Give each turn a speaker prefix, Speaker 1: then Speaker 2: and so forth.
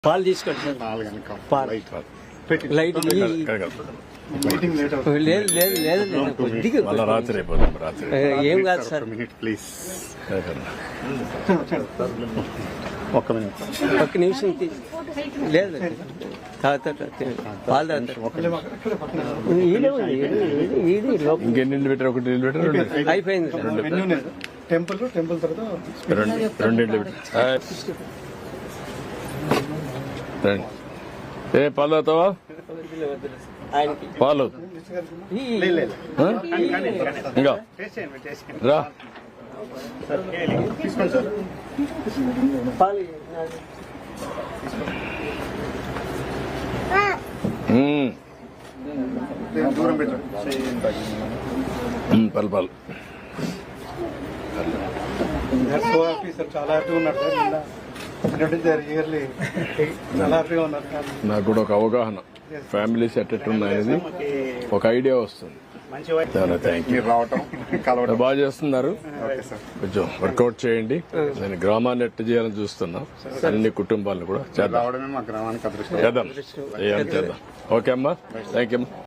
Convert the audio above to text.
Speaker 1: పాలు తీసుకోండి sir. Light లేదు లేదు లేదు కొద్దిగా ఏం కాదు సార్. ఒక్క నిమిషం లేదు తాగుతారు పాలు తాగుతారు.
Speaker 2: ఇంకెన్ని పెట్టారు? ఒకటి పెట్టారు,
Speaker 1: అయిపోయింది సార్.
Speaker 3: టెంపుల్ తర్వాత
Speaker 2: రెండింటి ఏ పాలు తాగుతావా? పాలు ఇంకా రా. పాలు పాలు
Speaker 3: చాలా హ్యాపీగా ఉన్నారు సార్. ఇయర్లీ చాలా హ్యాపీగా ఉన్నారు.
Speaker 2: నాకు కూడా ఒక అవగాహన, ఫ్యామిలీస్ ఎట్టెట్టున్నాయని ఒక ఐడియా వస్తుంది. బాగా చేస్తున్నారు. కొంచెం వర్కౌట్ చేయండి. నేను గ్రామాన్ని ఎట్ట చేయాలని చూస్తున్నా. అన్ని కుటుంబాలను కూడా చేద్దాం. ఓకే అమ్మా, థ్యాంక్ యూ.